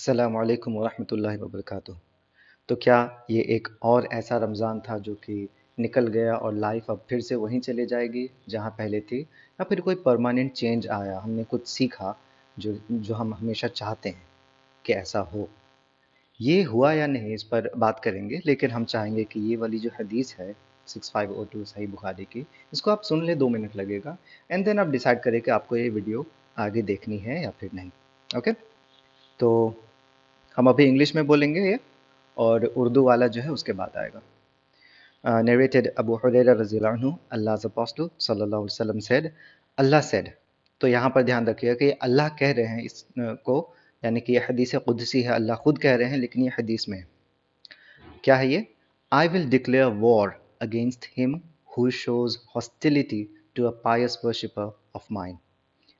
अस्सलामु अलैकुम वरहमतुल्लाहि वबरकातुह। तो क्या ये एक और ऐसा रमज़ान था जो कि निकल गया और लाइफ अब फिर से वहीं चले जाएगी जहाँ पहले थी, या फिर कोई परमानेंट चेंज आया, हमने कुछ सीखा जो जो हम हमेशा चाहते हैं कि ऐसा हो? ये हुआ या नहीं इस पर बात करेंगे, लेकिन हम चाहेंगे कि ये वाली जो हदीस है 6502 सही बुखारी की, इसको आप सुन ले, 2 मिनट लगेगा, एंड देन आप डिसाइड करें कि आपको ये वीडियो आगे देखनी है या फिर नहीं। ओके, तो हम अभी इंग्लिश में बोलेंगे ये, और उर्दू वाला जो है उसके बाद आएगा। Narrated Abu Hurairah रज़ियल्लाहु अन्हु, Allah's Apostle sallallahu alaihi wasallam said, Allah said। तो यहाँ पर ध्यान रखिएगा कि अल्लाह कह रहे हैं इस को, यानी कि ये हदीस कुदसी है, अल्लाह खुद कह रहे हैं, लेकिन ये हदीस में है। क्या है ये? I will declare war against him who shows hostility to a pious worshipper of mine,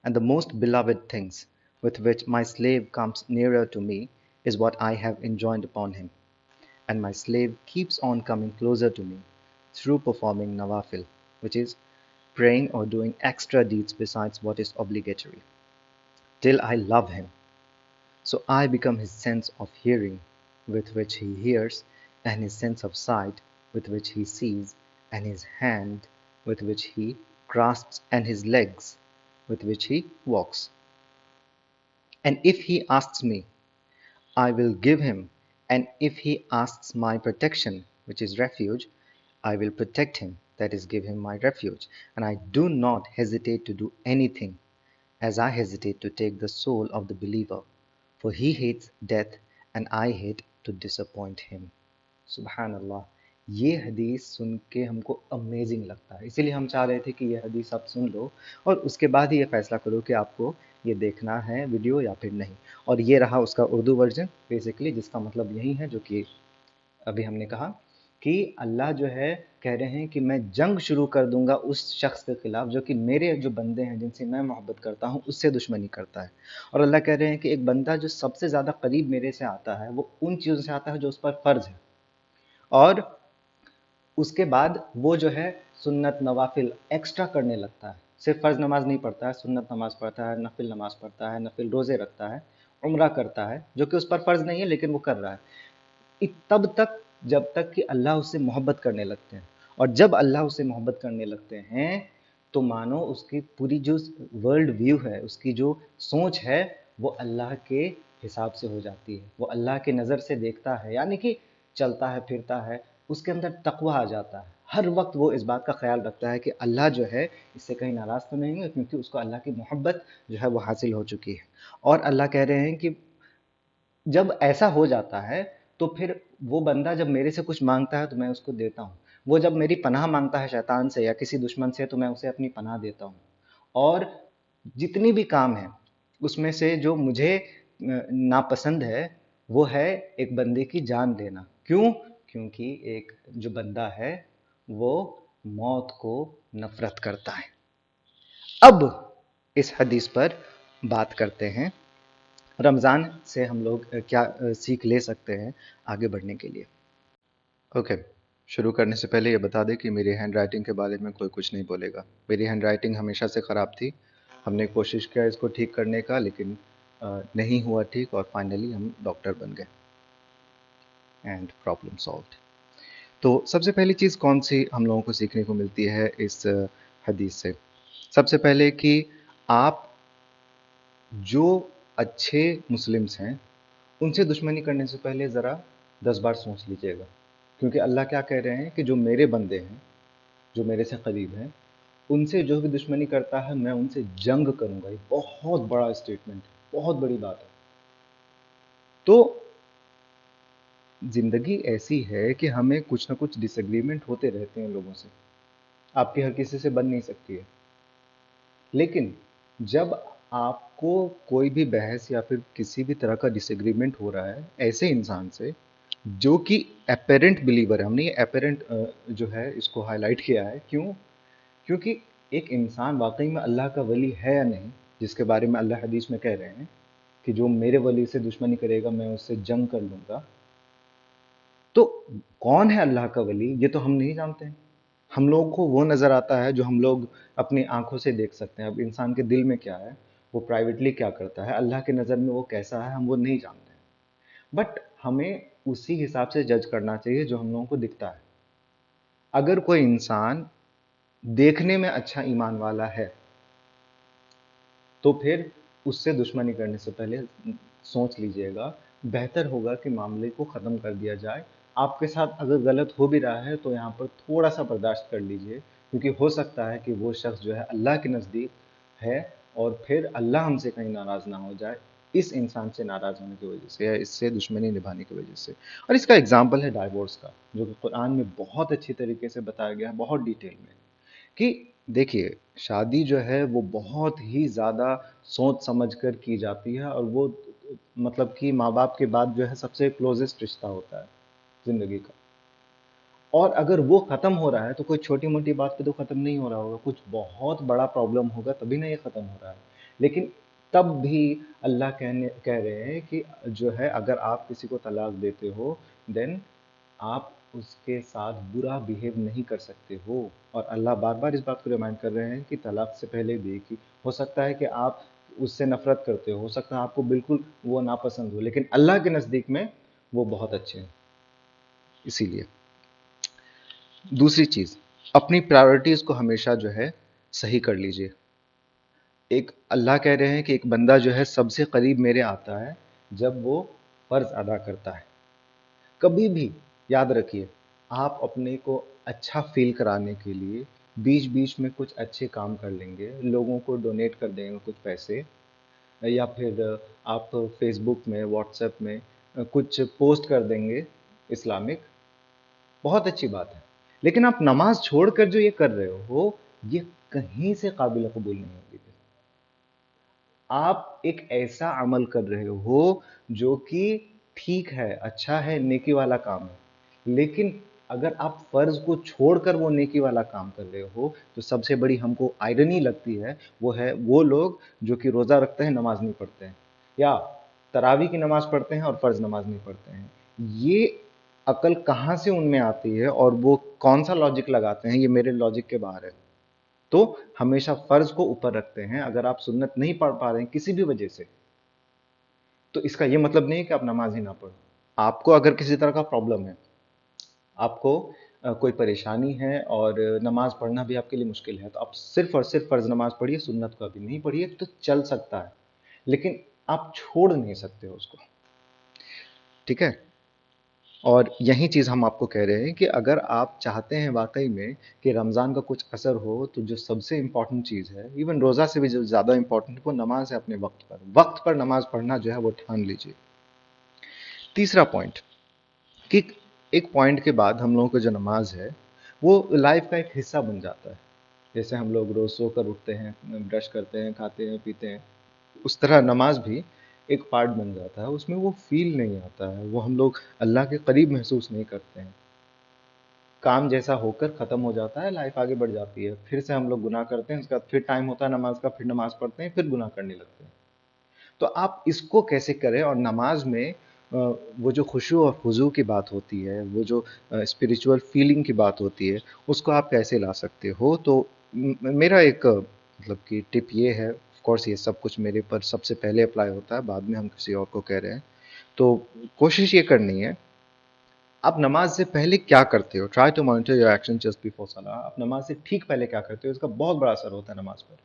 and the most beloved things with which my slave comes nearer to me is what I have enjoined upon him, and my slave keeps on coming closer to me through performing nawafil, which is praying or doing extra deeds besides what is obligatory, till I love him. So I become his sense of hearing, with which he hears, and his sense of sight, with which he sees, and his hand, with which he grasps, and his legs, with which he walks. And if he asks me, I will give him, and if he asks my protection, which is refuge, I will protect him, that is, give him my refuge. And I do not hesitate to do anything, as I hesitate to take the soul of the believer, for he hates death, and I hate to disappoint him. सुबहान अल्लाह। ये हदीस सुन के हमको amazing लगता है, इसीलिए हम चाह रहे थे कि ये हदीस आप सुन लो और उसके बाद ही ये फैसला करो कि आपको ये देखना है वीडियो या फिर नहीं। और ये रहा उसका उर्दू वर्जन बेसिकली, जिसका मतलब यही है जो कि अभी हमने कहा कि अल्लाह जो है कह रहे हैं कि मैं जंग शुरू कर दूंगा उस शख्स के खिलाफ जो कि मेरे जो बंदे हैं जिनसे मैं मोहब्बत करता हूं उससे दुश्मनी करता है। और अल्लाह कह रहे हैं कि एक बंदा जो सबसे ज़्यादा करीब मेरे से आता है वो उन चीज़ों से आता है जो उस पर फ़र्ज़ है, और उसके बाद वो जो है सुन्नत नवाफिल एक्स्ट्रा करने लगता है। सिर्फ फ़र्ज़ नमाज नहीं पढ़ता है, सुन्नत नमाज पढ़ता है, नफिल नमाज पढ़ता है, नफिल रोज़े रखता है, उम्रा करता है, जो कि उस पर फ़र्ज़ नहीं है लेकिन वो कर रहा है, तब तक जब तक कि अल्लाह उससे मोहब्बत करने लगते हैं। और जब अल्लाह उससे मोहब्बत करने लगते हैं तो मानो उसकी पूरी जो वर्ल्ड व्यू है, उसकी जो सोच है, वो अल्लाह के हिसाब से हो जाती है, वो अल्लाह के नज़र से देखता है, यानी कि चलता है फिरता है, उसके अंदर तकवा आ जाता है। हर वक्त वो इस बात का ख्याल रखता है कि अल्लाह जो है इससे कहीं नाराज़ तो नहीं है, क्योंकि उसको अल्लाह की मोहब्बत जो है वो हासिल हो चुकी है। और अल्लाह कह रहे हैं कि जब ऐसा हो जाता है तो फिर वो बंदा जब मेरे से कुछ मांगता है तो मैं उसको देता हूँ। वो जब मेरी पनाह मांगता है शैतान से या किसी दुश्मन से तो मैं उसे अपनी पनाह देता हूँ। और जितनी भी काम है उसमें से जो मुझे नापसंद है वो है एक बंदे की जान लेना। क्यों? क्योंकि एक जो बंदा है वो मौत को नफरत करता है। अब इस हदीस पर बात करते हैं, रमज़ान से हम लोग क्या सीख ले सकते हैं आगे बढ़ने के लिए। ओके, शुरू करने से पहले ये बता दें कि मेरी हैंड राइटिंग के बारे में कोई कुछ नहीं बोलेगा। मेरी हैंड राइटिंग हमेशा से ख़राब थी, हमने कोशिश किया इसको ठीक करने का, लेकिन नहीं हुआ ठीक, और फाइनली हम डॉक्टर बन गए एंड प्रॉब्लम सॉल्व्ड। तो सबसे पहली चीज़ कौन सी हम लोगों को सीखने को मिलती है इस हदीस से? सबसे पहले कि आप जो अच्छे मुस्लिम्स हैं उनसे दुश्मनी करने से पहले ज़रा 10 बार सोच लीजिएगा, क्योंकि अल्लाह क्या कह रहे हैं कि जो मेरे बंदे हैं, जो मेरे से करीब हैं, उनसे जो भी दुश्मनी करता है मैं उनसे जंग करूंगा। ये बहुत बड़ा स्टेटमेंट, बहुत बड़ी बात है। तो ज़िंदगी ऐसी है कि हमें कुछ ना कुछ डिसएग्रीमेंट होते रहते हैं लोगों से, आपकी हर किसी से बन नहीं सकती है, लेकिन जब आपको कोई भी बहस या फिर किसी भी तरह का डिसएग्रीमेंट हो रहा है ऐसे इंसान से जो कि एपेरेंट बिलीवर है, हमने ये एपेरेंट जो है इसको हाईलाइट किया है, क्यों? क्योंकि एक इंसान वाकई में अल्लाह का वली है या नहीं, जिसके बारे में अल्लाह हदीस में कह रहे हैं कि जो मेरे वली से दुश्मनी करेगा मैं उससे जंग कर लूंगा। तो कौन है अल्लाह का वली, ये तो हम नहीं जानते हैं। हम लोगों को वो नज़र आता है जो हम लोग अपनी आंखों से देख सकते हैं। अब इंसान के दिल में क्या है, वो प्राइवेटली क्या करता है, अल्लाह की नज़र में वो कैसा है, हम वो नहीं जानते हैं। बट हमें उसी हिसाब से जज करना चाहिए जो हम लोगों को दिखता है। अगर कोई इंसान देखने में अच्छा ईमान वाला है, तो फिर उससे दुश्मनी करने से पहले सोच लीजिएगा, बेहतर होगा कि मामले को ख़त्म कर दिया जाए। आपके साथ अगर गलत हो भी रहा है तो यहाँ पर थोड़ा सा बर्दाश्त कर लीजिए, क्योंकि हो सकता है कि वो शख्स जो है अल्लाह के नज़दीक है, और फिर अल्लाह हमसे कहीं नाराज़ ना हो जाए इस इंसान से नाराज़ होने की वजह से या इससे दुश्मनी निभाने की वजह से। और इसका एग्जाम्पल है डाइवोर्स का, जो कि कुरान में बहुत अच्छी तरीके से बताया गया है, बहुत डिटेल में। कि देखिए, शादी जो है वो बहुत ही ज़्यादा सोच समझ कर की जाती है, और वो मतलब कि माँ बाप के बाद जो है सबसे क्लोजेस्ट रिश्ता होता है ज़िंदगी का। और अगर वो ख़त्म हो रहा है तो कोई छोटी मोटी बात पे तो ख़त्म नहीं हो रहा होगा, कुछ बहुत बड़ा प्रॉब्लम होगा तभी ना ये ख़त्म हो रहा है। लेकिन तब भी अल्लाह कह रहे हैं कि जो है, अगर आप किसी को तलाक देते हो, देन आप उसके साथ बुरा बिहेव नहीं कर सकते हो। और अल्लाह बार बार इस बात को रिमाइंड कर रहे हैं कि तलाक से पहले भी, कि हो सकता है कि आप उससे नफरत करते हो सकता है आपको बिल्कुल वो नापसंद हो, लेकिन अल्लाह के नज़दीक में वो बहुत अच्छे हैं। इसीलिए दूसरी चीज़, अपनी प्रायोरिटीज़ को हमेशा जो है सही कर लीजिए। एक अल्लाह कह रहे हैं कि एक बंदा जो है सबसे करीब मेरे आता है जब वो फ़र्ज़ अदा करता है। कभी भी याद रखिए, आप अपने को अच्छा फील कराने के लिए बीच बीच में कुछ अच्छे काम कर लेंगे, लोगों को डोनेट कर देंगे कुछ पैसे, या फिर आप फेसबुक में, व्हाट्सएप में कुछ पोस्ट कर देंगे इस्लामिक, बहुत अच्छी बात है। लेकिन आप नमाज छोड़कर जो ये कर रहे हो, ये कहीं से काबिल कबूल नहीं होगी। आप एक ऐसा अमल कर रहे हो जो कि ठीक है, अच्छा है, नेकी वाला काम है, लेकिन अगर आप फर्ज को छोड़कर वो नेकी वाला काम कर रहे हो, तो सबसे बड़ी हमको आयरनी लगती है, वो है वो लोग जो कि रोजा रखते हैं, नमाज नहीं पढ़ते हैं, या तरावी की नमाज पढ़ते हैं और फर्ज नमाज नहीं पढ़ते हैं। ये अकल कहाँ से उनमें आती है और वो कौन सा लॉजिक लगाते हैं, ये मेरे लॉजिक के बाहर है। तो हमेशा फर्ज को ऊपर रखते हैं। अगर आप सुन्नत नहीं पढ़ पा रहे हैं किसी भी वजह से, तो इसका यह मतलब नहीं है कि आप नमाज ही ना पढ़ो। आपको अगर किसी तरह का प्रॉब्लम है, आपको कोई परेशानी है और नमाज पढ़ना भी आपके लिए मुश्किल है, तो आप सिर्फ और सिर्फ फर्ज नमाज पढ़िए, सुन्नत को अभी नहीं पढ़िए, तो चल सकता है। लेकिन आप छोड़ नहीं सकते हो उसको। ठीक है। और यही चीज़ हम आपको कह रहे हैं कि अगर आप चाहते हैं वाकई में कि रमज़ान का कुछ असर हो, तो जो सबसे इम्पॉर्टेंट चीज़ है, इवन रोज़ा से भी जो ज़्यादा इम्पॉर्टेंट है, वो नमाज है। अपने वक्त पर नमाज पढ़ना जो है वो ठान लीजिए। तीसरा पॉइंट, कि एक पॉइंट के बाद हम लोगों को जो नमाज है वो लाइफ का एक हिस्सा बन जाता है। जैसे हम लोग रोज़ सोकर उठते हैं, ब्रश करते हैं, खाते हैं, पीते हैं, उस तरह नमाज भी एक पार्ट बन जाता है। उसमें वो फील नहीं आता है, वो हम लोग अल्लाह के करीब महसूस नहीं करते हैं। काम जैसा होकर ख़त्म हो जाता है, लाइफ आगे बढ़ जाती है, फिर से हम लोग गुनाह करते हैं, उसके बाद फिर टाइम होता है नमाज का, फिर नमाज पढ़ते हैं, फिर गुनाह करने लगते हैं। तो आप इसको कैसे करें, और नमाज में वो जो खुशू और हुजू की बात होती है, वो जो स्पिरिचुअल फीलिंग की बात होती है, उसको आप कैसे ला सकते हो। तो मेरा एक मतलब कि टिप ये है, ऑफ कोर्स ये सब कुछ मेरे पर सबसे पहले अप्लाई होता है, बाद में हम किसी और को कह रहे हैं। तो कोशिश ये करनी है, आप नमाज से पहले क्या करते हो, try to monitor your action just before सलाह। आप नमाज से ठीक पहले क्या करते हो, इसका बहुत बड़ा असर होता है नमाज पर।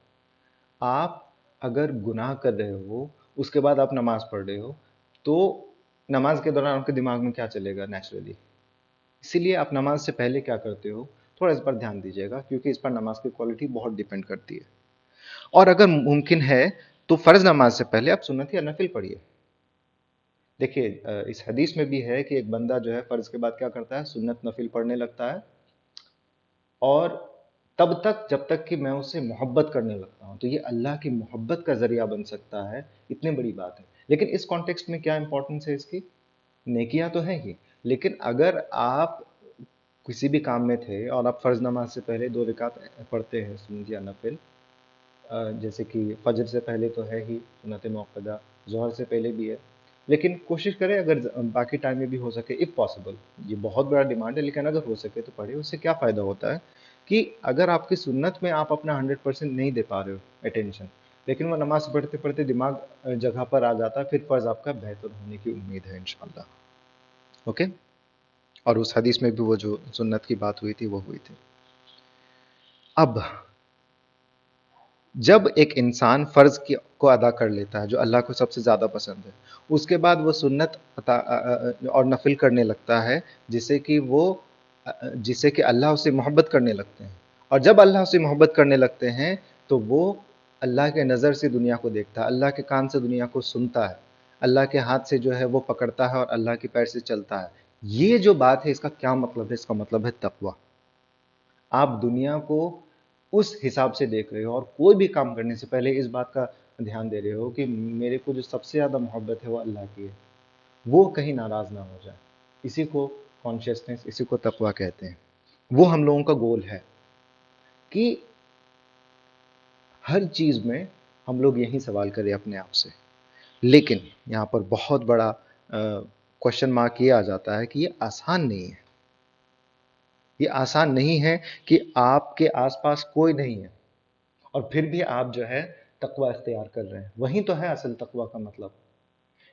आप अगर गुनाह कर रहे हो, उसके बाद आप नमाज पढ़ रहे हो, तो नमाज के दौरान आपके दिमाग में क्या चलेगा नेचुरली। इसीलिए आप नमाज से पहले क्या करते हो, थोड़ा इस पर ध्यान दीजिएगा, क्योंकि इस पर नमाज की क्वालिटी बहुत डिपेंड करती है। और अगर मुमकिन है तो फर्ज नमाज से पहले आप सुन्नत या नफिल पढ़िए। देखिए, इस हदीस में भी है कि एक बंदा जो है फर्ज के बाद क्या करता है, सुन्नत नफिल पढ़ने लगता है, और तब तक जब तक कि मैं उससे मोहब्बत करने लगता हूं। तो ये अल्लाह की मोहब्बत का जरिया बन सकता है, इतनी बड़ी बात है। लेकिन इस कॉन्टेक्स्ट में क्या इंपॉर्टेंस है इसकी, नेकियां तो है ही, लेकिन अगर आप किसी भी काम में थे और आप फर्ज नमाज से पहले 2 रकात पढ़ते हैं सुन्नत या नफिल, जैसे कि फजर से पहले तो है ही सुन्नत मुअक्कदा, ज़ोहर से पहले भी है, लेकिन कोशिश करें अगर बाकी टाइम में भी हो सके, इफ़ पॉसिबल। ये बहुत बड़ा डिमांड है, लेकिन अगर हो सके तो पढ़े। उससे क्या फ़ायदा होता है कि अगर आपकी सुन्नत में आप अपना 100% नहीं दे पा रहे हो अटेंशन, लेकिन वो नमाज पढ़ते पढ़ते दिमाग जगह पर आ जाता है, फिर फर्ज आपका बेहतर होने की उम्मीद है इंशाल्लाह। ओके। और उस हदीस में भी वो जो सुन्नत की बात हुई थी वो हुई थी। अब जब एक इंसान फर्ज को अदा कर लेता है जो अल्लाह को सबसे ज्यादा पसंद है, उसके बाद वो सुन्नत और नफिल करने लगता है, जिससे कि वो जिससे कि अल्लाह उससे मोहब्बत करने लगते हैं। और जब अल्लाह उससे मोहब्बत करने लगते हैं तो वो अल्लाह के नज़र से दुनिया को देखता है, अल्लाह के कान से दुनिया को सुनता है, अल्लाह के हाथ से जो है वो पकड़ता है और अल्लाह के पैर से चलता है। ये जो बात है इसका क्या मतलब है? इसका मतलब है तकवा। आप दुनिया को उस हिसाब से देख रहे हो और कोई भी काम करने से पहले इस बात का ध्यान दे रहे हो कि मेरे को जो सबसे ज्यादा मोहब्बत है वो अल्लाह की है, वो कहीं नाराज ना हो जाए। इसी को कॉन्शियसनेस, इसी को तकवा कहते हैं। वो हम लोगों का गोल है कि हर चीज में हम लोग यही सवाल करें अपने आप से। लेकिन यहाँ पर बहुत बड़ा क्वेश्चन मार्क ये आ जाता है कि ये आसान नहीं है। ये आसान नहीं है कि आपके आसपास कोई नहीं है और फिर भी आप जो है तकवा इख्तियार कर रहे हैं। वही तो है असल तकवा का मतलब,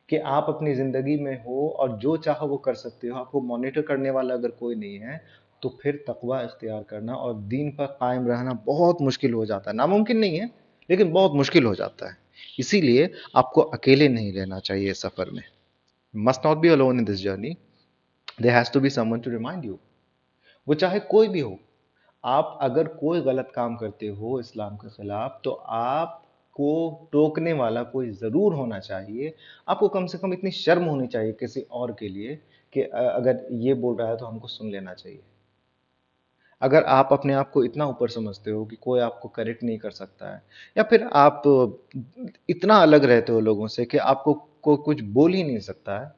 कि आप अपनी जिंदगी में हो और जो चाहो वो कर सकते हो, आपको मॉनिटर करने वाला अगर कोई नहीं है, तो फिर तकवा इख्तियार करना और दीन पर कायम रहना बहुत मुश्किल हो जाता है। नामुमकिन नहीं है, लेकिन बहुत मुश्किल हो जाता है। इसीलिए आपको अकेले नहीं रहना चाहिए इस सफर में। Must not be alone in this journey, there has to be someone to remind you. वो चाहे कोई भी हो। आप अगर कोई गलत काम करते हो इस्लाम के खिलाफ, तो आपको टोकने वाला कोई जरूर होना चाहिए। आपको कम से कम इतनी शर्म होनी चाहिए किसी और के लिए कि अगर ये बोल रहा है तो हमको सुन लेना चाहिए। अगर आप अपने आप को इतना ऊपर समझते हो कि कोई आपको करेक्ट नहीं कर सकता है, या फिर आप इतना अलग रहते हो लोगों से कि आपको कोई कुछ बोल ही नहीं सकता है,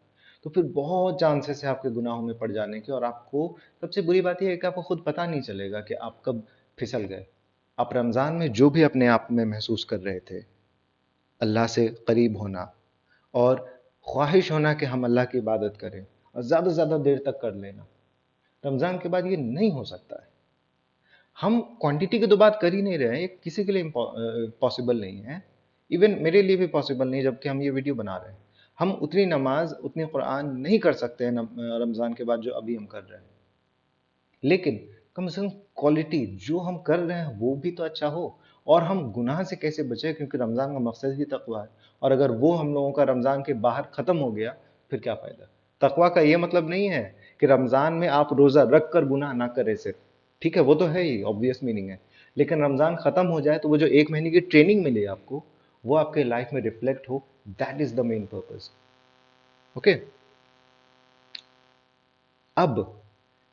तो फिर बहुत चांसेस है आपके गुनाहों में पड़ जाने के। और आपको सबसे बुरी बात यह है कि आपको खुद पता नहीं चलेगा कि आप कब फिसल गए। आप रमजान में जो भी अपने आप में महसूस कर रहे थे, अल्लाह से करीब होना और ख्वाहिश होना कि हम अल्लाह की इबादत करें और ज्यादा से ज्यादा देर तक कर लेना, रमजान के बाद ये नहीं हो सकता है। हम क्वांटिटी की तो बात कर ही नहीं रहे हैं, ये किसी के लिए पॉसिबल नहीं है। इवन मेरे लिए भी पॉसिबल नहीं, जबकि हम ये वीडियो बना रहे हैं। हम उतनी नमाज, उतनी कुरान नहीं कर सकते हैं रमजान के बाद जो अभी हम कर रहे हैं। लेकिन कम से कम क्वालिटी जो हम कर रहे हैं वो भी तो अच्छा हो। और हम गुनाह से कैसे बचे, क्योंकि रमजान का मकसद ही तकवा है। और अगर वो हम लोगों का रमजान के बाहर खत्म हो गया, फिर क्या फायदा? तकवा का ये मतलब नहीं है कि रमजान में आप रोजा रख कर गुनाह ना करें सिर्फ। ठीक है, वो तो है ही, ऑब्वियस मीनिंग है। लेकिन रमजान खत्म हो जाए तो वो जो एक महीने की ट्रेनिंग मिले आपको, वो आपके लाइफ में रिफ्लेक्ट हो। That is the main purpose. Okay. अब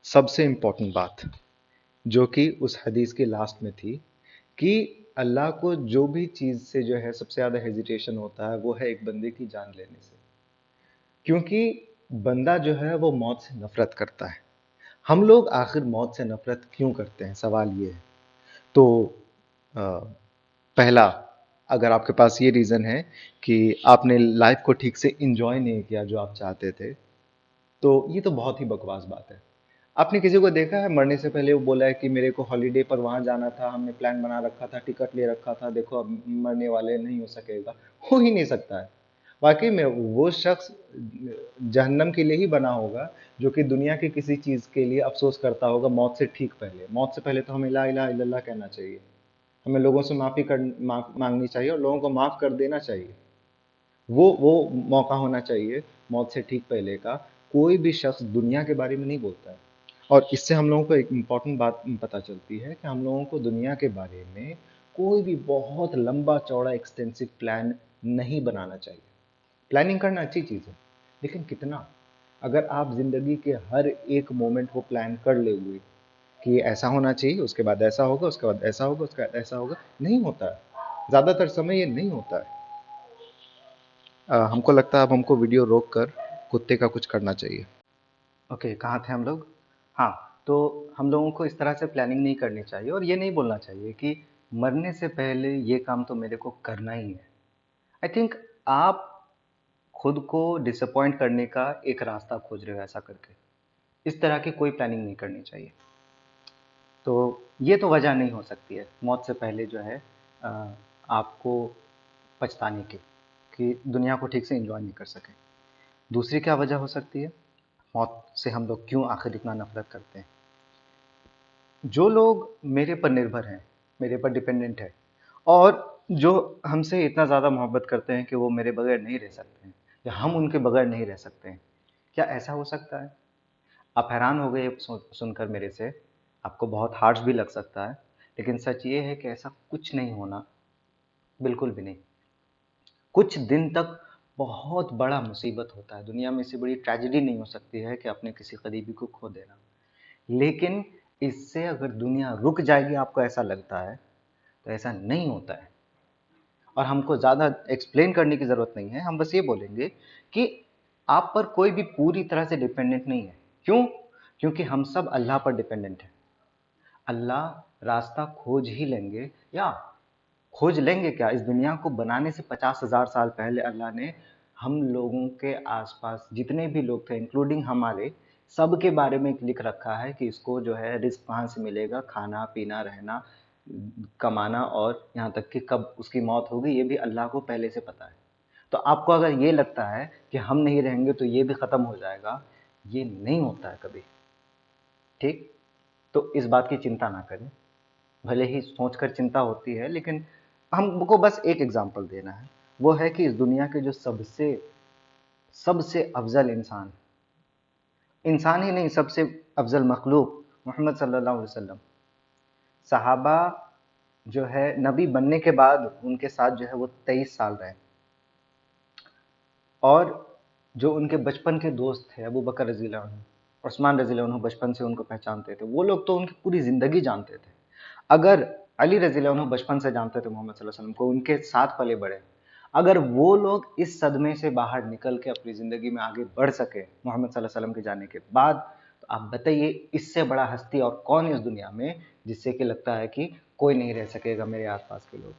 सबसे इंपॉर्टेंट बात जो कि उस हदीस के लास्ट में थी, कि अल्लाह को जो भी चीज से जो है सबसे ज्यादा हेजिटेशन होता है वो है एक बंदे की जान लेने से। क्योंकि बंदा जो है वो मौत से नफरत करता है। हम लोग आखिर मौत से नफरत क्यों करते हैं, सवाल ये है। तो अ, पहला, अगर आपके पास ये रीजन है कि आपने लाइफ को ठीक से इंजॉय नहीं किया जो आप चाहते थे, तो ये तो बहुत ही बकवास बात है। आपने किसी को देखा है मरने से पहले वो बोला है कि मेरे को हॉलीडे पर वहां जाना था, हमने प्लान बना रखा था, टिकट ले रखा था, देखो अब मरने वाले नहीं हो सकेगा? हो ही नहीं सकता है। वाकई में वो शख्स जहन्नम के लिए ही बना होगा, जो कि दुनिया की किसी चीज के लिए अफसोस करता होगा मौत से ठीक पहले। मौत से पहले तो हमें ला इलाहा इल्लल्लाह कहना चाहिए, हमें लोगों से मांगनी चाहिए और लोगों को माफ कर देना चाहिए। वो मौका होना चाहिए मौत से ठीक पहले का। कोई भी शख्स दुनिया के बारे में नहीं बोलता है। और इससे हम लोगों को एक इम्पॉर्टेंट बात पता चलती है कि हम लोगों को दुनिया के बारे में कोई भी बहुत लंबा चौड़ा एक्सटेंसिव प्लान नहीं बनाना चाहिए। प्लानिंग करना अच्छी चीज़ है, लेकिन कितना? अगर आप जिंदगी के हर एक मोमेंट को प्लान कर ले हुए कि ये ऐसा होना चाहिए, उसके बाद ऐसा होगा, उसके बाद ऐसा होगा, उसके बाद ऐसा होगा, नहीं होता है। ज्यादातर समय ये नहीं होता है। हमको लगता है अब हमको वीडियो रोक कर कुत्ते का कुछ करना चाहिए। ओके, कहाँ थे हम लोग? हाँ। तो हम लोगों को इस तरह से प्लानिंग नहीं करनी चाहिए और ये नहीं बोलना चाहिए कि मरने से पहले ये काम तो मेरे को करना ही है। आई थिंक आप खुद को डिसअपॉइंट करने का एक रास्ता खोज रहे हो ऐसा करके। इस तरह की कोई प्लानिंग नहीं करनी चाहिए। तो ये तो वजह नहीं हो सकती है मौत से पहले जो है अ, आपको पछताने की, कि दुनिया को ठीक से एंजॉय नहीं कर सके। दूसरी क्या वजह हो सकती है, मौत से हम लोग क्यों आखिर इतना नफरत करते हैं। जो लोग मेरे पर निर्भर हैं, मेरे पर डिपेंडेंट है, और जो हमसे इतना ज़्यादा मोहब्बत करते हैं कि वो मेरे बगैर नहीं रह सकते हैं, या हम उनके बगैर नहीं रह सकते हैं, क्या ऐसा हो सकता है। आप हैरान हो गए सुनकर मेरे से, आपको बहुत हार्श भी लग सकता है, लेकिन सच ये है कि ऐसा कुछ नहीं होना, बिल्कुल भी नहीं। कुछ दिन तक बहुत बड़ा मुसीबत होता है, दुनिया में इससे बड़ी ट्रेजेडी नहीं हो सकती है कि अपने किसी करीबी को खो देना। लेकिन इससे अगर दुनिया रुक जाएगी, आपको ऐसा लगता है, तो ऐसा नहीं होता है। और हमको ज़्यादा एक्सप्लेन करने की ज़रूरत नहीं है, हम बस ये बोलेंगे कि आप पर कोई भी पूरी तरह से डिपेंडेंट नहीं है। क्यों? क्योंकि हम सब अल्लाह पर डिपेंडेंट हैं। अल्लाह रास्ता खोज ही लेंगे, या खोज लेंगे क्या, इस दुनिया को बनाने से 50,000 साल पहले अल्लाह ने हम लोगों के आसपास जितने भी लोग थे, इंक्लूडिंग हमारे, सब के बारे में लिख रखा है कि इसको जो है रिस्क कहाँ से मिलेगा, खाना पीना रहना, कमाना, और यहाँ तक कि कब उसकी मौत होगी ये भी अल्लाह को पहले से पता है। तो आपको अगर ये लगता है कि हम नहीं रहेंगे तो ये भी ख़त्म हो जाएगा, ये नहीं होता है कभी। ठीक, तो इस बात की चिंता ना करें। भले ही सोचकर चिंता होती है, लेकिन हमको बस एक एग्जांपल देना है, वो है कि इस दुनिया के जो सबसे सबसे अफजल इंसान, इंसान ही नहीं, सबसे अफजल मखलूक, मोहम्मद सल्लल्लाहु अलैहि वसल्लम, सहाबा जो है नबी बनने के बाद उनके साथ जो है वो 23 साल रहे, और जो उनके बचपन के दोस्त थे, अबू बकर रजी अल्लाह अन्हु, उस्मान रजी अल्लाह अन्हु, बचपन से उनको पहचानते थे, वो लोग तो उनकी पूरी ज़िंदगी जानते थे। अगर अली रजी अल्लाह अन्हु बचपन से जानते थे मोहम्मद सल्लल्लाहु अलैहि वसल्लम को, उनके साथ पले बड़े, अगर वो लोग इस सदमे से बाहर निकल के अपनी ज़िंदगी में आगे बढ़ सके मोहम्मद सल्लल्लाहु अलैहि वसल्लम के जाने के बाद, तो आप बताइए इससे बड़ा हस्ती और कौन है इस दुनिया में, जिससे कि लगता है कि कोई नहीं रह सकेगा मेरे आसपास के लोग।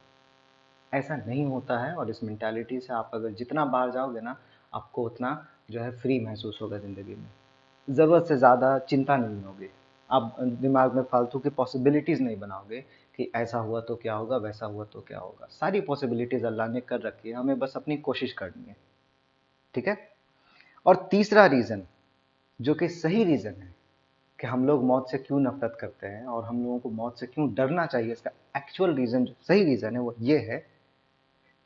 ऐसा नहीं होता है, और इस मेंटालिटी से आप अगर जितना बाहर जाओगे ना, आपको उतना जो है फ्री महसूस होगा ज़िंदगी में। ज़रूरत से ज़्यादा चिंता नहीं होगी, आप दिमाग में फालतू की पॉसिबिलिटीज़ नहीं बनाओगे कि ऐसा हुआ तो क्या होगा, वैसा हुआ तो क्या होगा। सारी पॉसिबिलिटीज़ अल्लाह ने कर रखी है, हमें बस अपनी कोशिश करनी है। ठीक है। और तीसरा रीज़न, जो कि सही रीज़न है कि हम लोग मौत से क्यों नफरत करते हैं और हम लोगों को मौत से क्यों डरना चाहिए, इसका एक्चुअल रीज़न, जो सही रीज़न है, वो ये है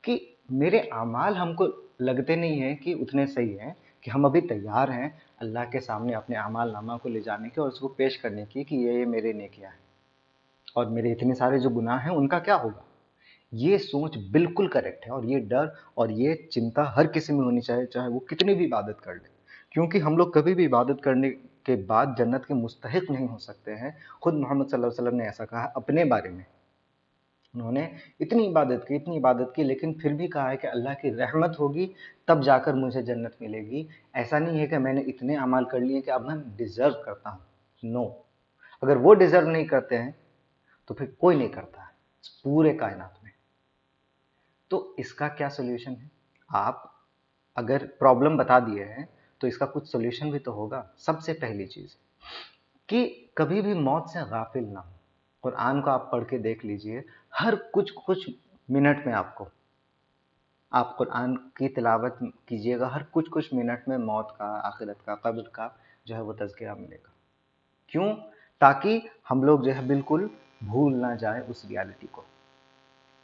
कि मेरे अमाल हमको लगते नहीं हैं कि उतने सही हैं कि हम अभी तैयार हैं अल्लाह के सामने अपने अमाल नामा को ले जाने के और उसको पेश करने की कि ये मेरे नेकियां हैं, और मेरे इतने सारे जो गुनाह हैं उनका क्या होगा। ये सोच बिल्कुल करेक्ट है, और ये डर और ये चिंता हर किसी में होनी चाहिए, चाहे वो कितनी भी इबादत कर ले, क्योंकि हम लोग कभी भी इबादत करने के बाद जन्नत के मुस्तहिक नहीं हो सकते हैं। खुद मोहम्मद सल्लल्लाहु अलैहि वसल्लम ने ऐसा कहा अपने बारे में। उन्होंने इतनी इबादत की, लेकिन फिर भी कहा है कि अल्लाह की रहमत होगी तब जाकर मुझे जन्नत मिलेगी। ऐसा नहीं है कि मैंने इतने अमाल कर लिए कि अब मैं डिजर्व करता हूँ। नो, अगर वो डिजर्व नहीं करते हैं तो फिर कोई नहीं करता है इस पूरे कायनात में। तो इसका क्या सोल्यूशन है। आप अगर प्रॉब्लम बता दिए हैं तो इसका कुछ सोल्यूशन भी तो होगा। सबसे पहली चीज कि कभी भी मौत से गाफिल ना हो। कुरान को आप पढ़ के देख लीजिए, हर कुछ कुछ मिनट में आपको, आप कुरान की तिलावत कीजिएगा, हर कुछ कुछ मिनट में मौत का, आखिरत का, कब्र का जो है वो तज़किरा मिलेगा। क्यों? ताकि हम लोग जो है बिल्कुल भूल ना जाए उस रियलिटी को।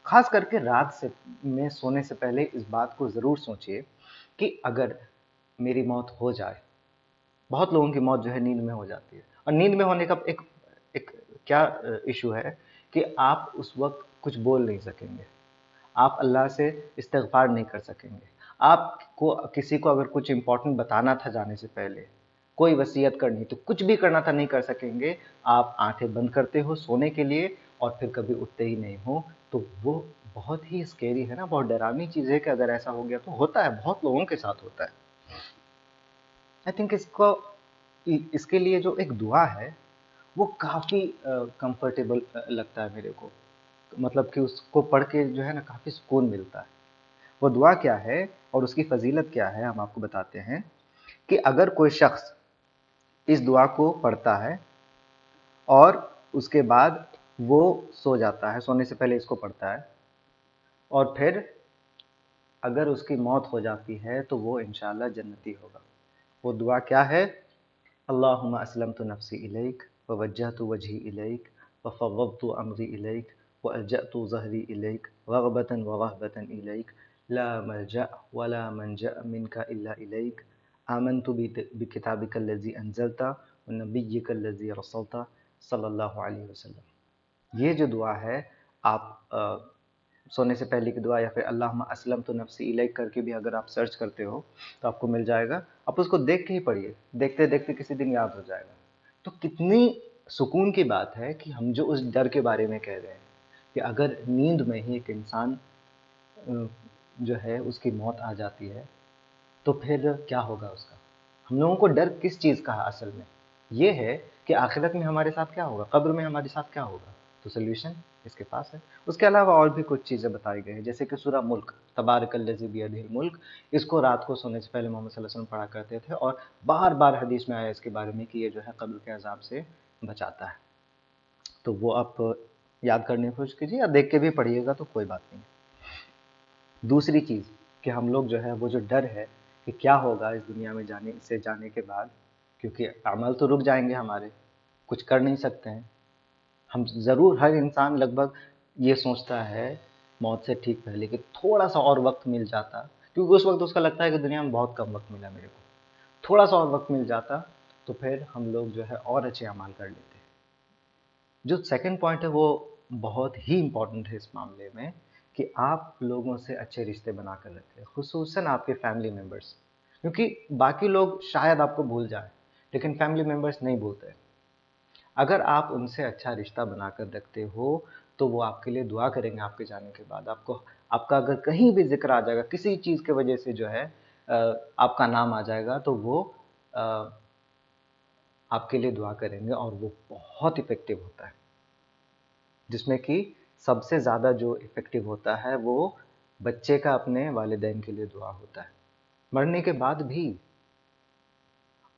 खास करके रात से में सोने से पहले इस बात को ज़रूर सोचिए कि अगर मेरी मौत हो जाए, बहुत लोगों की मौत जो है नींद में हो जाती है, और नींद में होने का एक एक क्या इशू है कि आप उस वक्त कुछ बोल नहीं सकेंगे, आप अल्लाह से इस्तिग़फ़ार नहीं कर सकेंगे। आपको किसी को अगर कुछ इंपॉर्टेंट बताना था जाने से पहले, कोई वसीयत करनी तो कुछ भी करना था, नहीं कर सकेंगे। आप आंखें बंद करते हो सोने के लिए और फिर कभी उठते ही नहीं हो। तो वो बहुत ही स्केरी है ना, बहुत डरावनी चीज़ है कि अगर ऐसा हो गया तो होता है, बहुत लोगों के साथ होता है। आई थिंक इसके लिए जो एक दुआ है वो काफ़ी कंफर्टेबल लगता है मेरे को। मतलब कि उसको पढ़ के जो है ना काफ़ी सुकून मिलता है। वो दुआ क्या है और उसकी फजीलत क्या है, हम आपको बताते हैं कि अगर कोई शख्स इस दुआ को पढ़ता है और उसके बाद वो सो जाता है, सोने से पहले इसको पढ़ता है, और फिर اگر اس کی موت ہو جاتی ہے تو وہ انشاءاللہ جنتی ہوگا. وہ دعا کیا ہے؟ اللہم اسلمت نفسی الیک ووجہت وجہی الیک وفوضت امری الیک والجأت ظہری الیک رغبتا ورہبتا الیک لا ملجأ ولا منجأ منک الا الیک آمنت بکتابک الذی انزلت ونبیک الذی رسلت صلی اللہ علیہ وسلم. یہ جو دعا ہے، آپ سونے سے پہلے کی دعا یا پھر اللہم اسلمت نفسی الیک کر کے بھی اگر آپ سرچ کرتے ہو تو آپ کو مل جائے گا. آپ اس کو دیکھ کے ہی پڑھیے، دیکھتے دیکھتے کسی دن یاد ہو جائے گا. تو کتنی سکون کی بات ہے کہ ہم جو اس ڈر کے بارے میں کہہ رہے ہیں کہ اگر نیند میں ہی ایک انسان جو ہے اس کی موت آ جاتی ہے تو پھر کیا ہوگا اس کا. ہم لوگوں کو ڈر کس چیز کا ہے اصل میں؟ یہ ہے کہ آخرت میں ہمارے ساتھ کیا ہوگا، قبر میں ہمارے ساتھ کیا ہوگا. تو سلوشن اس کے پاس ہے. اس کے علاوہ اور بھی کچھ چیزیں بتائی گئی ہیں، جیسے کہ سورہ ملک، تبارک الذی بیدہ الملک، اس کو رات کو سونے سے پہلے محمد صلی اللہ علیہ وسلم پڑھا کرتے تھے، اور بار بار حدیث میں آیا اس کے بارے میں کہ یہ جو ہے قبر کے عذاب سے بچاتا ہے. تو وہ آپ یاد کرنے کی کوشش کیجیے، یا دیکھ کے بھی پڑھیے گا تو کوئی بات نہیں. دوسری چیز کہ ہم لوگ جو ہے وہ جو ڈر ہے کہ کیا ہوگا اس دنیا میں جانے کے بعد، کیونکہ عمل تو رک جائیں گے ہمارے، کچھ کر نہیں سکتے ہیں ہم. ضرور ہر انسان لگ بھگ یہ سوچتا ہے موت سے ٹھیک پہلے کہ تھوڑا سا اور وقت مل جاتا، کیونکہ اس وقت اس کا لگتا ہے کہ دنیا میں بہت کم وقت ملا میرے کو، تھوڑا سا اور وقت مل جاتا تو پھر ہم لوگ جو ہے اور اچھے اعمال کر لیتے. جو سیکنڈ پوائنٹ ہے وہ بہت ہی امپورٹنٹ ہے اس معاملے میں، کہ آپ لوگوں سے اچھے رشتے بنا کر رکھیں، خصوصاً آپ کے فیملی ممبرس. کیونکہ باقی لوگ شاید آپ کو بھول جائیں لیکن فیملی ممبرس نہیں بھولتے. اگر آپ ان سے اچھا رشتہ بنا کر رکھتے ہو تو وہ آپ کے لیے دعا کریں گے آپ کے جانے کے بعد. آپ کا اگر کہیں بھی ذکر آ جائے گا کسی چیز کی وجہ سے جو ہے آپ کا نام آ جائے گا تو وہ آپ کے لیے دعا کریں گے، اور وہ بہت افیکٹو ہوتا ہے. جس میں کہ سب سے زیادہ جو افیکٹو ہوتا ہے وہ بچے کا اپنے والدین کے لیے دعا ہوتا ہے، مرنے کے بعد بھی.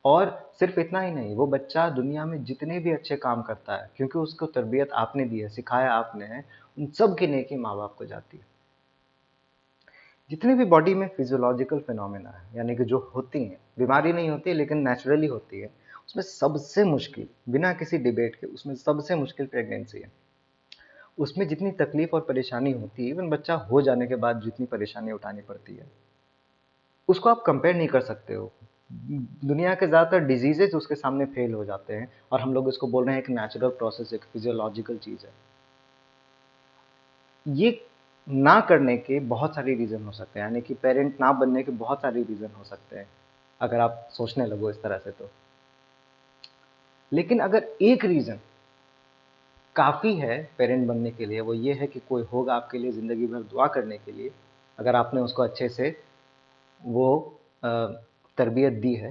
اور صرف اتنا ہی نہیں، وہ بچہ دنیا میں جتنے بھی اچھے کام کرتا ہے، کیونکہ اس کو تربیت آپ نے دی ہے، سکھایا آپ نے ہے، ان سب کی نیکی ماں باپ کو جاتی ہے. جتنے بھی باڈی میں فیزیولوجیکل فینومینا ہے، یعنی کہ جو ہوتی ہیں، بیماری نہیں ہوتی لیکن نیچرلی ہوتی ہے، اس میں سب سے مشکل، بنا کسی ڈیبیٹ کے، اس میں سب سے مشکل پریگنینسی ہے. اس میں جتنی تکلیف اور پریشانی ہوتی ہے، ایون بچہ ہو جانے کے بعد جتنی پریشانی اٹھانی پڑتی ہے، اس کو آپ کمپیئر نہیں کر سکتے ہو. دنیا کے زیادہ تر ڈیزیزز اس کے سامنے فیل ہو جاتے ہیں، اور ہم لوگ اس کو بول رہے ہیں ایک نیچرل پروسیس، ایک فیزیولوجیکل چیز ہے. یہ نہ کرنے کے بہت سارے ریزن ہو سکتے ہیں، یعنی کہ پیرنٹ نہ بننے کے بہت سارے ریزن ہو سکتے ہیں اگر آپ سوچنے لگو اس طرح سے تو. لیکن اگر ایک ریزن کافی ہے پیرنٹ بننے کے لیے، وہ یہ ہے کہ کوئی ہوگا آپ کے لیے زندگی بھر دعا کرنے کے لیے، اگر آپ نے اس کو اچھے سے وہ تربیت دی ہے،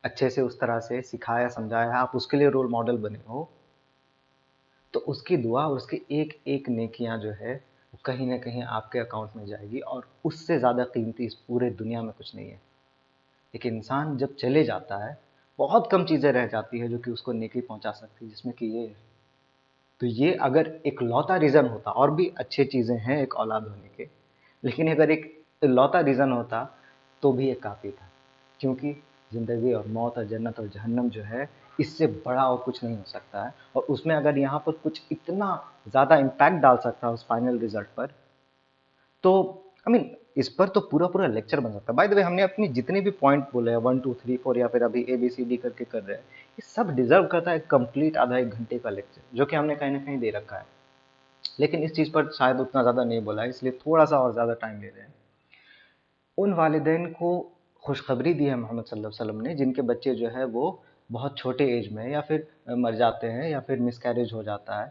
اچھے سے اس طرح سے سکھایا سمجھایا، آپ اس کے لیے رول ماڈل بنے ہو، تو اس کی دعا اور اس کی ایک ایک نیکیاں جو ہے وہ کہیں نہ کہیں آپ کے اکاؤنٹ میں جائے گی، اور اس سے زیادہ قیمتی اس پورے دنیا میں کچھ نہیں ہے. ایک انسان جب چلے جاتا ہے بہت کم چیزیں رہ جاتی ہے جو کہ اس کو نیکی پہنچا سکتی، جس میں کہ یہ ہے. تو یہ اگر ایک لوتا ریزن ہوتا، اور بھی اچھے چیزیں ہیں ایک اولاد ہونے کے، لیکن اگر ایک لوتا ریزن ہوتا تو بھی یہ کافی تھا. کیونکہ زندگی اور موت اور جنت اور جہنم جو ہے اس سے بڑا اور کچھ نہیں ہو سکتا ہے. اور اس میں اگر یہاں پر کچھ اتنا زیادہ امپیکٹ ڈال سکتا ہے اس فائنل ریزلٹ پر، تو اس پر تو پورا پورا لیکچر بن سکتا ہے. بائی دا وے، ہم نے اپنی جتنے بھی پوائنٹ بولے ہیں 1 2 3 4، یا پھر ابھی ABCD کر کے کر رہے ہیں، یہ سب ڈیزرو کرتا ہے کمپلیٹ آدھا ایک گھنٹے کا لیکچر، جو کہ ہم نے کہیں نہ کہیں دے رکھا ہے. لیکن اس چیز پر شاید اتنا زیادہ نہیں بولا ہے، اس لیے تھوڑا سا اور زیادہ ٹائم لے رہے ہیں. ان والدین کو خوشخبری دی ہے محمد صلی اللہ علیہ وسلم نے، جن کے بچے جو ہے وہ بہت چھوٹے ایج میں یا پھر مر جاتے ہیں یا پھر مس کیریج ہو جاتا ہے.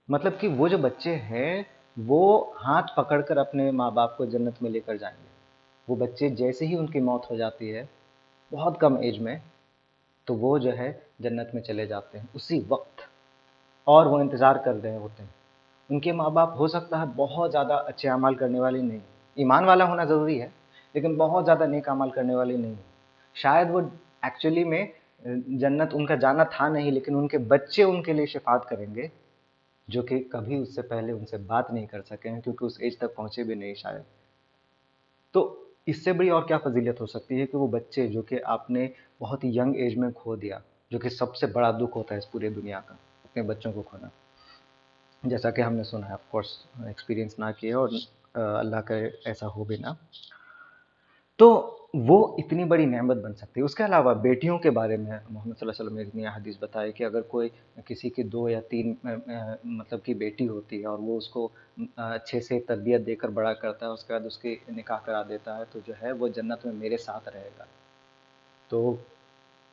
مطلب کہ وہ جو بچے ہیں وہ ہاتھ پکڑ کر اپنے ماں باپ کو جنت میں لے کر جائیں گے. وہ بچے جیسے ہی ان کی موت ہو جاتی ہے بہت کم ایج میں، تو وہ جو ہے جنت میں چلے جاتے ہیں اسی وقت، اور وہ انتظار کر رہے ہوتے ہیں. ان کے ماں باپ ہو سکتا ہے بہت زیادہ اچھے اعمال کرنے والے نہیں، ایمان والا ہونا ضروری ہے لیکن بہت زیادہ نیک اعمال کرنے والے نہیں. شاید وہ ایکچولی میں جنت ان کا جانا تھا نہیں، لیکن ان کے بچے ان کے لیے شفاعت کریں گے، جو کہ کبھی اس سے پہلے ان سے بات نہیں کر سکے ہیں کیونکہ اس ایج تک پہنچے بھی نہیں شاید. तो इससे बड़ी और क्या फजीलत हो सकती है कि वो बच्चे जो कि आपने बहुत ही यंग एज में खो दिया, जो कि सबसे बड़ा दुख होता है इस पूरी दुनिया का, अपने बच्चों को खोना, जैसा कि हमने सुना है, ऑफ कोर्स एक्सपीरियंस ना किया, और अल्लाह करे ऐसा हो भी ना, तो वो इतनी बड़ी नेमत बन सकती है। उसके अलावा बेटियों के बारे में मोहम्मद सल्लल्लाहु अलैहि वसल्लम ने इतनी हदीस बताई कि अगर कोई किसी की 2 या 3 मतलब की बेटी होती है और वो उसको अच्छे से तरबियत देकर बड़ा करता है, उसके बाद उसकी निकाह करा देता है, तो जो है वो जन्नत में मेरे साथ रहेगा। तो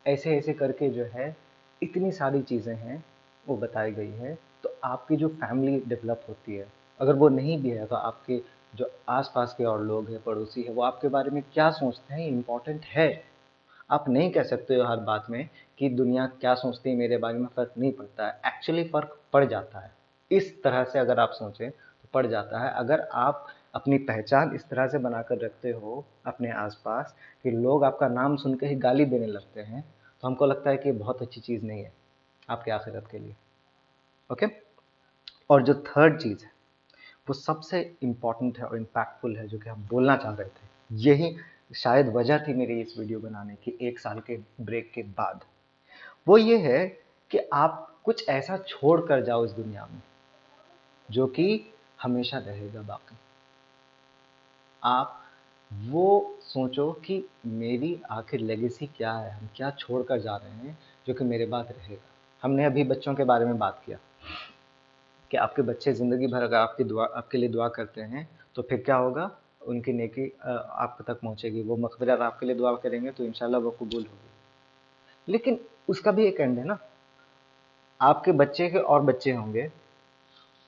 ऐसे ऐसे करके जो है इतनी सारी चीज़ें हैं वो बताई गई है। तो आपकी जो फैमिली डेवलप होती है, अगर वो नहीं भी है तो आपके जो आसपास के और लोग हैं, पड़ोसी है, वो आपके बारे में क्या सोचते हैं इम्पोर्टेंट है। आप नहीं कह सकते हो हर बात में कि दुनिया क्या सोचती है मेरे बारे में, फ़र्क नहीं पड़ता है। एक्चुअली फ़र्क पड़ जाता है। इस तरह से अगर आप सोचें तो पड़ जाता है। अगर आप अपनी पहचान इस तरह से बनाकर रखते हो अपने आसपास कि लोग आपका नाम सुन के ही गाली देने लगते हैं, तो हमको लगता है कि ये बहुत अच्छी चीज़ नहीं है आपके आखिरत के लिए। ओके। और जो थर्ड चीज़ है वो सबसे इम्पॉर्टेंट है और इम्पैक्टफुल है, जो कि हम बोलना चाह रहे थे। यही शायद वजह थी मेरी इस वीडियो बनाने की 1 साल के ब्रेक के बाद। वो ये है कि आप कुछ ऐसा छोड़ कर जाओ इस दुनिया में जो कि हमेशा रहेगा बाकी। आप वो सोचो कि मेरी आखिर लेगेसी क्या है, हम क्या छोड़ कर जा रहे हैं जो कि मेरे बाद रहेगा। हमने अभी बच्चों के बारे में बात किया कि आपके बच्चे ज़िंदगी भर अगर आपके लिए दुआ करते हैं तो फिर क्या होगा, उनकी नेकी आप तक पहुंचेगी, वो मग़फ़िरत आपके लिए दुआ करेंगे तो इंशाल्लाह वो कबूल होगी। लेकिन उसका भी एक एंड है ना। आपके बच्चे के और बच्चे होंगे,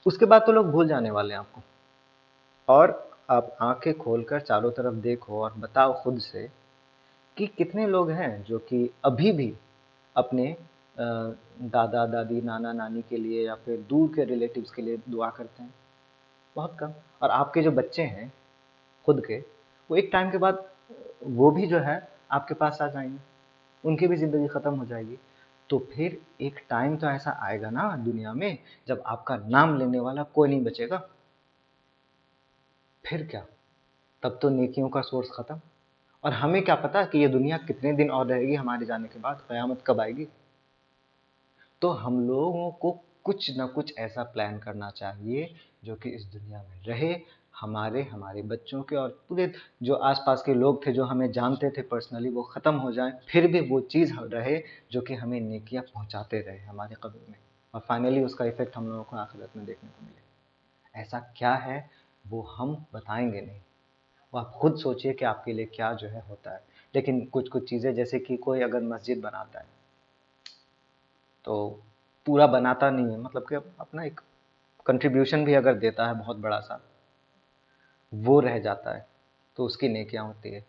उसके बाद तो लोग भूल जाने वाले हैं आपको। और आप आंखें खोलकर चारों तरफ देखो और बताओ खुद से कि कितने लोग हैं जो कि अभी भी अपने दादा दादी नाना नानी के लिए या फिर दूर के रिलेटिव्स के लिए दुआ करते हैं। बहुत कम। और आपके जो बच्चे हैं खुद के, वो एक टाइम के बाद वो भी जो है आपके पास आ जाएंगे, उनकी भी ज़िंदगी ख़त्म हो जाएगी। तो फिर एक टाइम तो ऐसा आएगा ना दुनिया में जब आपका नाम लेने वाला कोई नहीं बचेगा। फिर क्या? तब तो नेकियों का सोर्स ख़त्म। और हमें क्या पता कि ये दुनिया कितने दिन और रहेगी, हमारे जाने के बाद क़यामत कब आएगी। तो हम लोगों को कुछ ना कुछ ऐसा प्लान करना चाहिए जो कि इस दुनिया में रहे, हमारे हमारे बच्चों के और पूरे जो आसपास के लोग थे जो हमें जानते थे पर्सनली, वो ख़त्म हो जाएं, फिर भी वो चीज़ रहे जो कि हमें नेकियां पहुंचाते रहे हमारे कब्र में, और फाइनली उसका इफेक्ट हम लोगों को आखिरत में देखने को मिले। ऐसा क्या है वो हम बताएंगे नहीं, वो आप खुद सोचिए कि आपके लिए क्या जो है होता है। लेकिन कुछ कुछ चीज़ें, जैसे कि कोई अगर मस्जिद बनाता है तो पूरा बनाता नहीं है, मतलब कि अपना एक कंट्रीब्यूशन भी अगर देता है बहुत बड़ा सा, वो रह जाता है तो उसकी नेकियां होती है।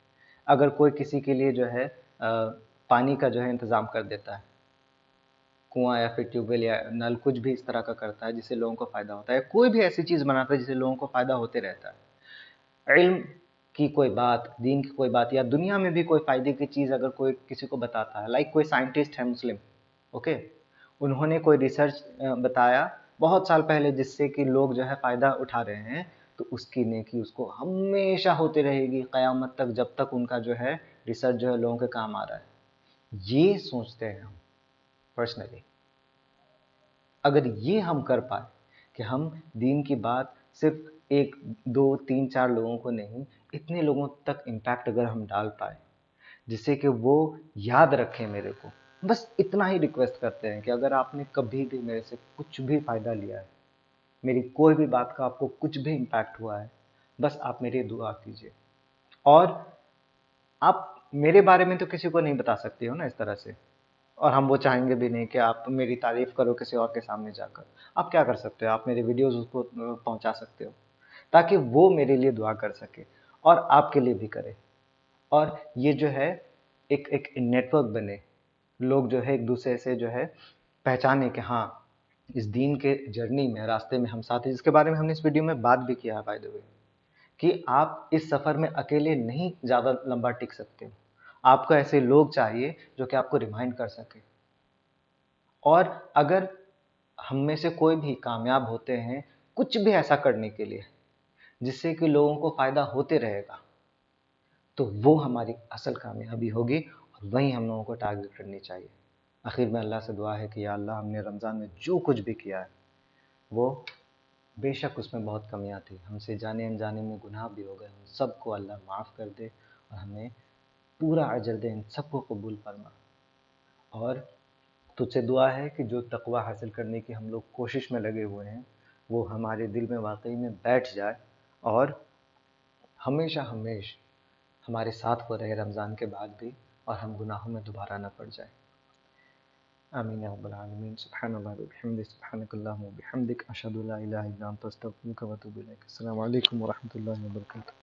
अगर कोई किसी के लिए जो है पानी का जो है इंतज़ाम कर देता है, कुआं या फिर ट्यूबवेल या नल, कुछ भी इस तरह का करता है जिससे लोगों को फ़ायदा होता है, कोई भी ऐसी चीज़ बनाता है जिससे लोगों को फ़ायदा होते रहता है, इल्म की कोई बात, दीन की कोई बात, या दुनिया में भी कोई फ़ायदे की चीज़ अगर कोई किसी को बताता है, लाइक कोई साइंटिस्ट है मुस्लिम, ओके, उन्होंने कोई रिसर्च बताया बहुत साल पहले जिससे कि लोग जो है फ़ायदा उठा रहे हैं, तो उसकी नेकी उसको हमेशा होती रहेगी क़यामत तक, जब तक उनका जो है रिसर्च जो है लोगों के काम आ रहा है। ये सोचते हैं हम पर्सनली। अगर ये हम कर पाए कि हम दीन की बात सिर्फ एक दो तीन चार लोगों को नहीं, इतने लोगों तक इम्पैक्ट अगर हम डाल पाए जिससे कि वो याद रखें मेरे को, बस इतना ही रिक्वेस्ट करते हैं कि अगर आपने कभी भी मेरे से कुछ भी फ़ायदा लिया है, मेरी कोई भी बात का आपको कुछ भी इम्पैक्ट हुआ है, बस आप मेरी दुआ कीजिए। और आप मेरे बारे में तो किसी को नहीं बता सकते हो ना इस तरह से, और हम वो चाहेंगे भी नहीं कि आप मेरी तारीफ करो किसी और के सामने जाकर। आप क्या कर सकते हो, आप मेरे वीडियोस उसको पहुंचा सकते हो ताकि वो मेरे लिए दुआ कर सके और आपके लिए भी करे। और ये जो है एक एक नेटवर्क बने, लोग जो है एक दूसरे से जो है पहचाने कि हाँ, इस दीन के जर्नी में, रास्ते में हम साथ हैं, जिसके बारे में हमने इस वीडियो में बात भी किया है बाय द वे, कि आप इस सफ़र में अकेले नहीं ज़्यादा लंबा टिक सकते हो। आपको ऐसे लोग चाहिए जो कि आपको रिमाइंड कर सके। और अगर हम में से कोई भी कामयाब होते हैं कुछ भी ऐसा करने के लिए जिससे कि लोगों को फ़ायदा होते रहेगा, تو وہ ہماری اصل کامیابی ہوگی، اور وہیں ہم لوگوں کو ٹارگٹ کرنی چاہیے۔ آخر میں اللہ سے دعا ہے کہ یا اللہ، ہم نے رمضان میں جو کچھ بھی کیا ہے وہ بے شک اس میں بہت کمیاں تھی، ہم سے جانے انجانے میں گناہ بھی ہو گئے، ہم سب کو اللہ معاف کر دے اور ہمیں پورا اجر دے، ان سب کو قبول فرما۔ اور تجھ سے دعا ہے کہ جو تقوی حاصل کرنے کی ہم لوگ کوشش میں لگے ہوئے ہیں وہ ہمارے دل میں واقعی میں بیٹھ جائے، اور ہمیشہ ہمارے ساتھ وہ رہے رمضان کے بعد بھی، اور ہم گناہوں میں دوبارہ نہ پڑ جائیں۔ آمین یا رب العالمین۔ سبحان اللہ و بحمدہ، سبحانک اللہم و بحمدک، اشہد ان لا الہ الا انت، استغفرک و اتوب الیک۔ السلام علیکم ورحمۃ اللہ وبرکاتہ۔